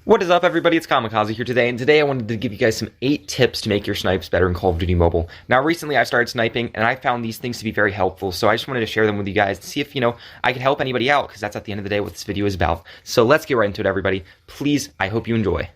What is up, everybody? It's Kamikaze here today, and today I wanted to give you guys some 8 tips to make your snipes better in Call of Duty Mobile. Now, recently I started sniping, and I found these things to be very helpful, so I just wanted to share them with you guys to see if, I can help anybody out, because that's at the end of the day what this video is about. So let's get right into it, everybody. Please, I hope you enjoy.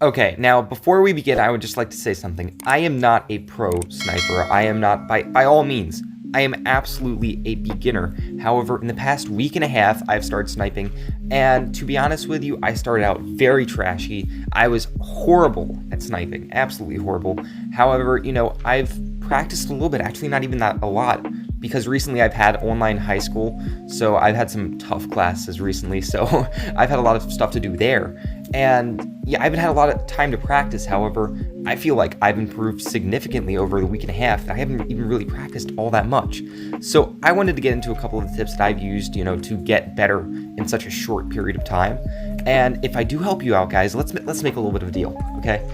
Okay, now before we begin, I would just like to say something. I am not a pro sniper. I am not, by all means, I am absolutely a beginner. However, in the past week and a half, I've started sniping, and to be honest with you, I started out very trashy. I was horrible at sniping, absolutely horrible. However, I've practiced a little bit, actually not even that a lot, because recently I've had online high school, so I've had some tough classes recently, so I've had a lot of stuff to do there. And yeah, I haven't had a lot of time to practice. However, I feel like I've improved significantly over the week and a half. I haven't even really practiced all that much. So I wanted to get into a couple of the tips that I've used, to get better in such a short period of time. And if I do help you out, guys, let's make a little bit of a deal, okay?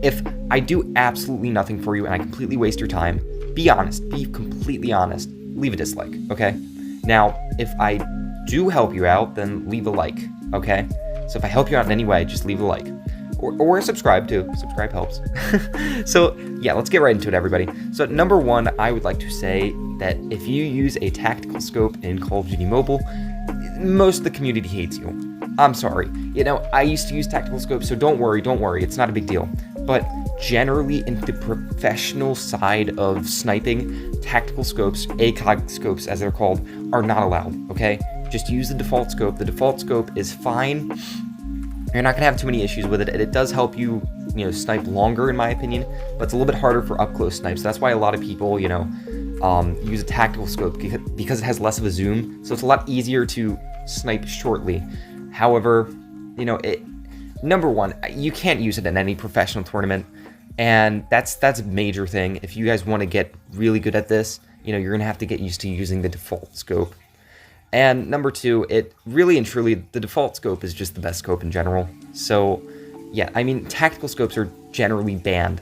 If I do absolutely nothing for you and I completely waste your time, be honest, be completely honest, leave a dislike, okay? Now, if I do help you out, then leave a like, okay? So if I help you out in any way, just leave a like. Or subscribe too. Subscribe helps. So yeah, let's get right into it, everybody. So number one, I would like to say that if you use a tactical scope in Call of Duty Mobile, most of the community hates you. I'm sorry. I used to use tactical scopes, so don't worry. It's not a big deal. But generally, in the professional side of sniping, tactical scopes, ACOG scopes as they're called, are not allowed, okay? Just use the default scope. The default scope is fine. You're not going to have too many issues with it, and it does help you, snipe longer, in my opinion, but it's a little bit harder for up-close snipes. That's why a lot of people, use a tactical scope, because it has less of a zoom, so it's a lot easier to snipe shortly. However, number one, you can't use it in any professional tournament, and that's a major thing. If you guys want to get really good at this, you're going to have to get used to using the default scope. And number two, it really and truly, the default scope is just the best scope in general. So, yeah, tactical scopes are generally banned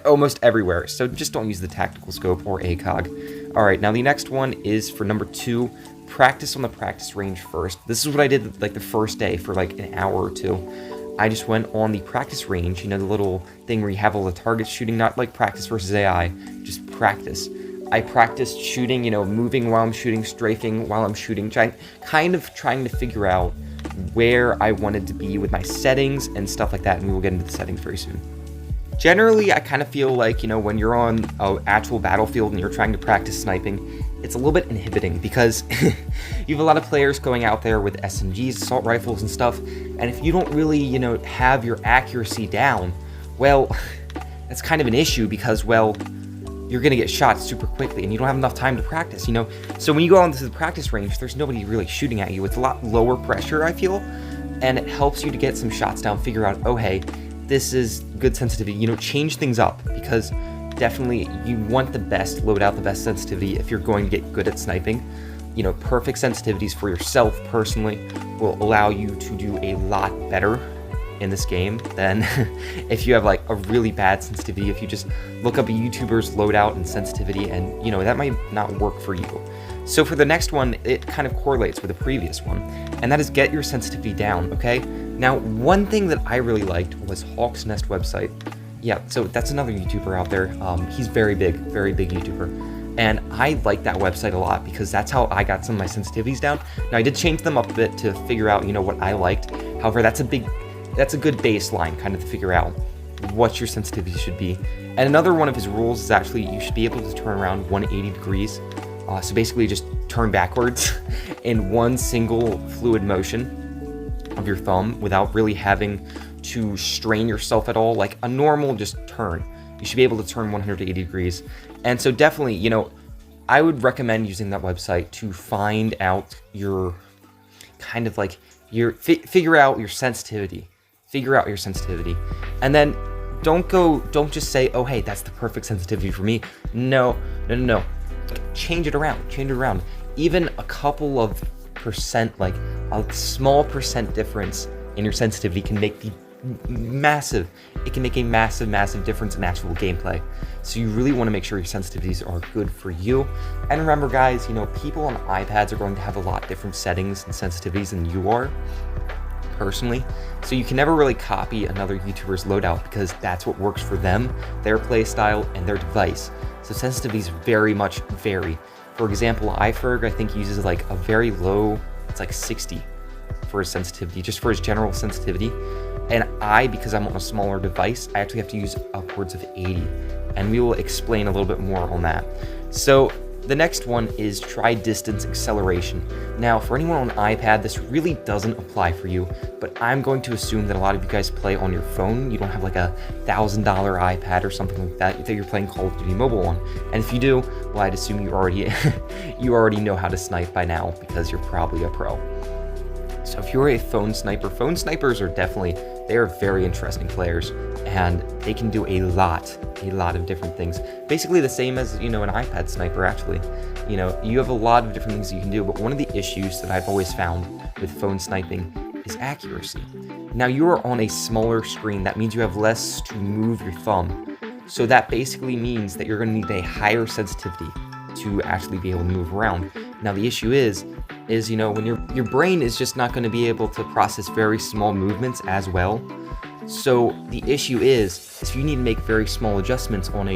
almost everywhere. So just don't use the tactical scope or ACOG. All right, now the next one is for number 2, practice on the practice range first. This is what I did the first day for an hour or 2. I just went on the practice range, the little thing where you have all the targets shooting, not like practice versus AI, just practice. I practiced shooting, moving while I'm shooting, strafing while I'm shooting, kind of trying to figure out where I wanted to be with my settings and stuff like that, and we will get into the settings very soon. Generally, I kind of feel like, when you're on an actual battlefield and you're trying to practice sniping, it's a little bit inhibiting because you have a lot of players going out there with SMGs, assault rifles and stuff, and if you don't really, have your accuracy down, well, that's kind of an issue because, well, you're going to get shot super quickly, and you don't have enough time to practice, So when you go onto the practice range, there's nobody really shooting at you. It's a lot lower pressure, I feel, and it helps you to get some shots down, figure out, oh, hey, this is good sensitivity, change things up, because definitely you want the best loadout, the best sensitivity if you're going to get good at sniping. Perfect sensitivities for yourself, personally, will allow you to do a lot better in this game than if you have a really bad sensitivity. If you just look up a YouTuber's loadout and sensitivity, and that might not work for you. So for the next one, it kind of correlates with the previous one, and that is get your sensitivity down, okay? Now, one thing that I really liked was Hawk's Nest website. Yeah, so that's another YouTuber out there. He's very big YouTuber. And I like that website a lot because that's how I got some of my sensitivities down. Now, I did change them up a bit to figure out, what I liked. However, that's a good baseline kind of to figure out what your sensitivity should be. And another one of his rules is actually you should be able to turn around 180 degrees. So basically just turn backwards in one single fluid motion of your thumb without really having to strain yourself at all, like a normal just turn. You should be able to turn 180 degrees. And so definitely, I would recommend using that website to find out your kind of figure out your sensitivity. Figure out your sensitivity. And then don't just say, oh, hey, that's the perfect sensitivity for me. No. Change it around. Even a couple of percent, a small percent difference in your sensitivity can make the massive. It can make a massive difference in actual gameplay. So you really want to make sure your sensitivities are good for you. And remember guys, people on iPads are going to have a lot different settings and sensitivities than you are, personally. So you can never really copy another YouTuber's loadout because that's what works for them, their play style, and their device. So sensitivities very much vary. For example, iFerg I think uses like a very low, it's like 60 for his sensitivity, just for his general sensitivity. And because I'm on a smaller device, I actually have to use upwards of 80. And we will explain a little bit more on that. So the next one is try distance acceleration. Now, for anyone on an iPad, this really doesn't apply for you, but I'm going to assume that a lot of you guys play on your phone. You don't have like a $1,000 iPad or something like that you're playing Call of Duty Mobile on. And if you do, well, I'd assume you already know how to snipe by now because you're probably a pro. So if you're a phone snipers are definitely, they are very interesting players, and they can do a lot of different things. Basically the same as, an iPad sniper actually. You have a lot of different things you can do, but one of the issues that I've always found with phone sniping is accuracy. Now you are on a smaller screen, that means you have less to move your thumb. So that basically means that you're gonna need a higher sensitivity to actually be able to move around. Now the issue is when your brain is just not going to be able to process very small movements as well. So the issue is if you need to make very small adjustments on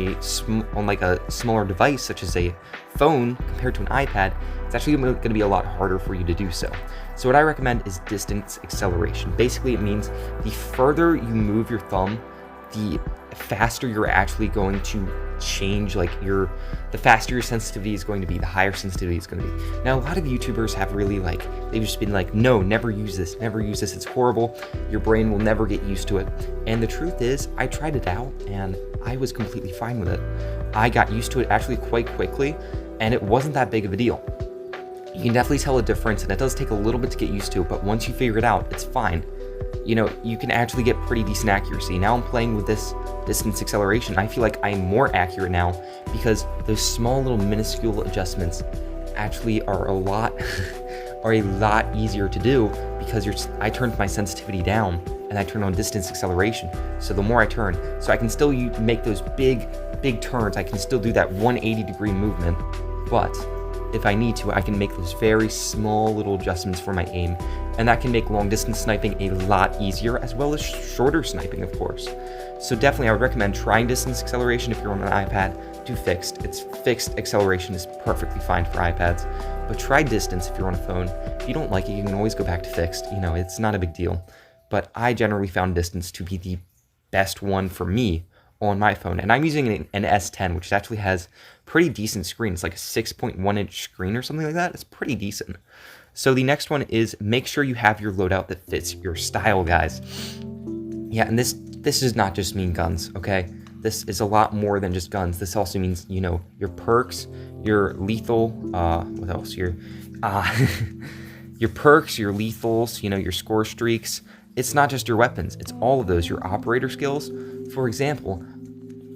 like a smaller device such as a phone compared to an iPad, it's actually going to be a lot harder for you to do so. So what I recommend is distance acceleration. Basically it means the further you move your thumb, the faster you're actually going to change, the faster your sensitivity is going to be, the higher sensitivity is going to be. Now, a lot of YouTubers have really they've just been like, no, never use this, it's horrible, your brain will never get used to it. And the truth is, I tried it out and I was completely fine with it. I got used to it actually quite quickly, and it wasn't that big of a deal. You can definitely tell a difference, and it does take a little bit to get used to, but once you figure it out, it's fine. You can actually get pretty decent accuracy. Now I'm playing with this distance acceleration. I feel like I'm more accurate now because those small little minuscule adjustments actually are a lot easier to do because I turned my sensitivity down and I turned on distance acceleration. So the more I turn, so I can still make those big turns. I can still do that 180-degree movement, but if I need to, I can make those very small little adjustments for my aim, and that can make long distance sniping a lot easier, as well as shorter sniping, of course. So definitely I would recommend trying distance acceleration if you're on an iPad. Do fixed. It's fixed acceleration is perfectly fine for iPads, but try distance if you're on a phone. If you don't like it, you can always go back to fixed. It's not a big deal. But I generally found distance to be the best one for me on my phone, and I'm using an S10, which actually has pretty decent screen. It's like a 6.1-inch screen or something like that. It's pretty decent. So the next one is make sure you have your loadout that fits your style, guys. Yeah, and this does not just mean guns, okay? This is a lot more than just guns. This also means, your perks, your lethal, what else? Your perks, your lethals, your score streaks. It's not just your weapons, it's all of those, your operator skills. For example,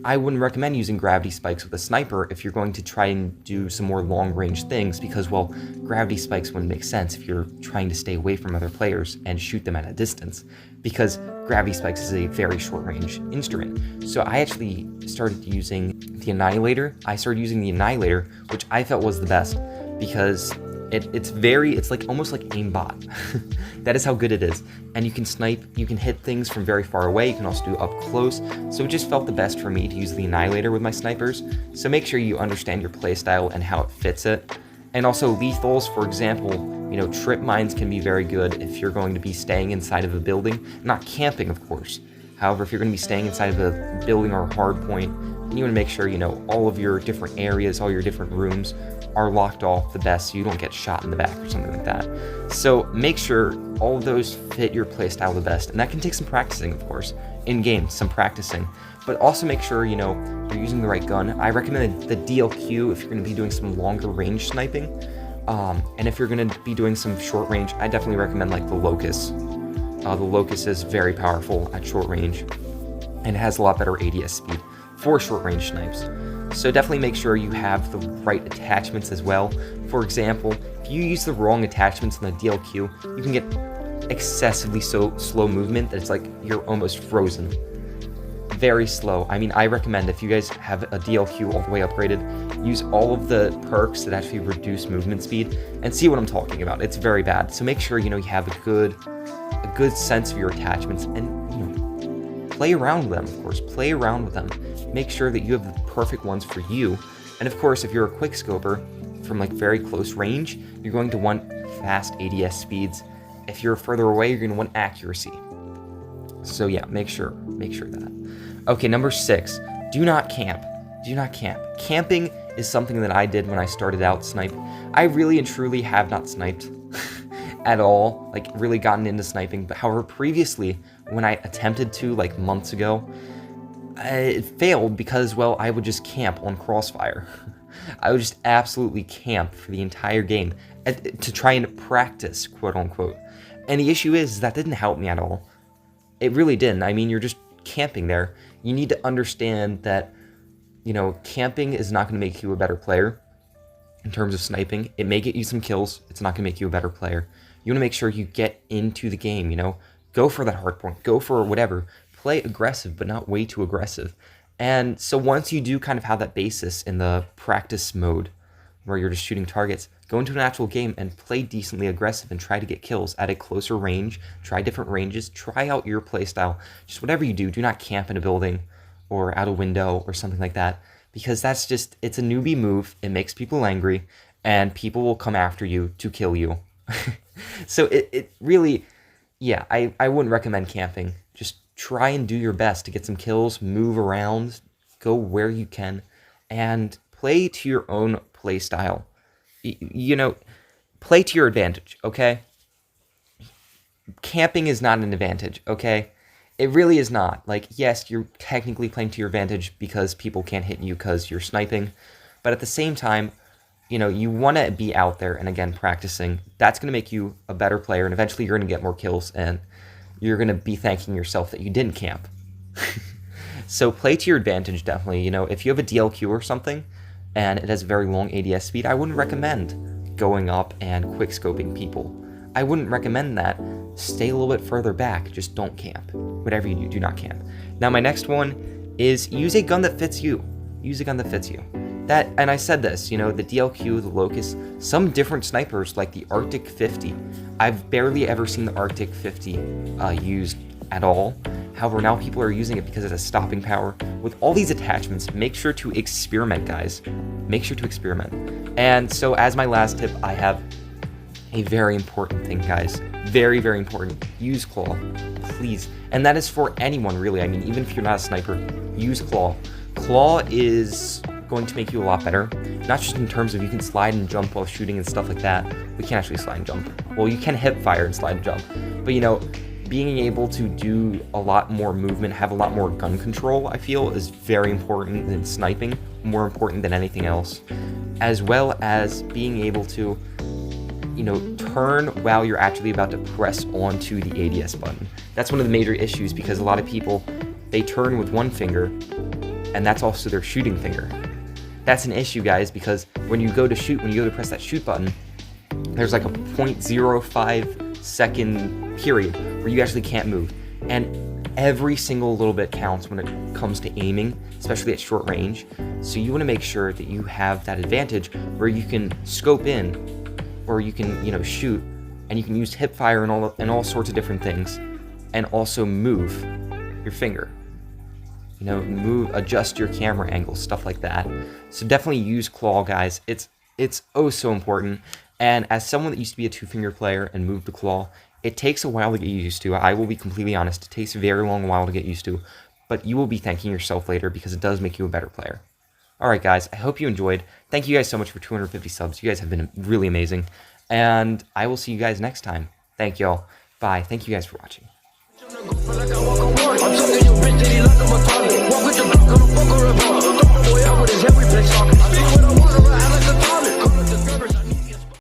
I wouldn't recommend using gravity spikes with a sniper if you're going to try and do some more long-range things because, well, gravity spikes wouldn't make sense if you're trying to stay away from other players and shoot them at a distance, because gravity spikes is a very short-range instrument. So I actually started using the Annihilator. Which I felt was the best because it's like almost like aimbot. That is how good it is. And you can snipe, you can hit things from very far away, you can also do up close. So it just felt the best for me to use the Annihilator with my snipers. So make sure you understand your playstyle and how it fits it. And also lethals, for example, trip mines can be very good if you're going to be staying inside of a building, not camping, of course. However, if you're going to be staying inside of a building or a hard point, then you want to make sure, all of your different areas, all your different rooms are locked off the best so you don't get shot in the back or something like that. So make sure all of those fit your playstyle the best, and that can take some practicing, of course, in-game, some practicing. But also make sure, you're using the right gun. I recommend the DLQ if you're going to be doing some longer range sniping. And if you're going to be doing some short range, I definitely recommend the Locust. The Locust is very powerful at short range, and it has a lot better ADS speed for short range snipes. So definitely make sure you have the right attachments as well. For example, if you use the wrong attachments in the DLQ, you can get excessively slow movement that it's like you're almost frozen. Very slow. I mean, I recommend if you guys have a DLQ all the way upgraded, use all of the perks that actually reduce movement speed and see what I'm talking about. It's very bad. So make sure, you know, you have a good sense of your attachments and, you know, play around with them, of course. Play around with them. Make sure that you have the perfect ones for you. And of course, if you're a quick scoper from like very close range, you're going to want fast ADS speeds. If you're further away, you're going to want accuracy. So yeah, make sure that. Okay, number 6, do not camp. Do not camp. Camping is something that I did when I started out sniping. I really and truly have not sniped at all, like really gotten into sniping. But however, previously, when I attempted to, like months ago, it failed because, well, I would just camp on Crossfire. I would just absolutely camp for the entire game to try and practice, quote unquote. And the issue is that didn't help me at all. It really didn't. I mean, you're just camping there. You need to understand that, you know, camping is not going to make you a better player in terms of sniping. It may get you some kills. It's not going to make you a better player. You want to make sure you get into the game, you know. Go for that hard point. Go for whatever. Play aggressive, but not way too aggressive. And so once you do kind of have that basis in the practice mode where you're just shooting targets, go into an actual game and play decently aggressive and try to get kills at a closer range. Try different ranges. Try out your playstyle. Just whatever you do not camp in a building or out a window or something like that, because that's just, it's a newbie move. It makes people angry and people will come after you to kill you. So it really, yeah, I wouldn't recommend camping. Just try and do your best to get some kills, move around, go where you can, and play to your own play style. You know, play to your advantage, okay? Camping is not an advantage, okay? It really is not. Like, yes, you're technically playing to your advantage because people can't hit you because you're sniping, but at the same time, you know, you want to be out there and, again, practicing. That's going to make you a better player, and eventually you're going to get more kills, and you're going to be thanking yourself that you didn't camp. So play to your advantage, definitely. You know, if you have a DLQ or something, and it has very long ADS speed, I wouldn't recommend going up and quick-scoping people. I wouldn't recommend that. Stay a little bit further back. Just don't camp. Whatever you do, do not camp. Now, my next one is use a gun that fits you. Use a gun that fits you. That, and I said this, you know, the DLQ, the Locust, some different snipers like the Arctic 50. I've barely ever seen the Arctic 50 used at all. However, now people are using it because it has stopping power. With all these attachments, make sure to experiment, guys. Make sure to experiment. And so as my last tip, I have a very important thing, guys. Very, very important. Use Claw, please. And that is for anyone, really. I mean, even if you're not a sniper, use Claw. Claw is going to make you a lot better. Not just in terms of you can slide and jump while shooting and stuff like that. We can't actually slide and jump. Well, you can hip fire and slide and jump. But, you know, being able to do a lot more movement, have a lot more gun control, I feel, is very important than sniping. More important than anything else. As well as being able to, you know, turn while you're actually about to press onto the ADS button. That's one of the major issues because a lot of people, they turn with one finger and that's also their shooting finger. That's an issue, guys, because when you go to shoot, when you go to press that shoot button, there's like a 0.05 second period where you actually can't move. And every single little bit counts when it comes to aiming, especially at short range. So you want to make sure that you have that advantage where you can scope in, or you can, you know, shoot, and you can use hip fire and all sorts of different things, and also move your finger. You know, move, adjust your camera angle, stuff like that. So definitely use Claw, guys. It's oh so important. And as someone that used to be a two-finger player and moved to Claw, it takes a while to get used to. I will be completely honest. It takes a very long while to get used to, but you will be thanking yourself later because it does make you a better player. All right, guys, I hope you enjoyed. Thank you guys so much for 250 subs. You guys have been really amazing. And I will see you guys next time. Thank y'all. Bye. Thank you guys for watching.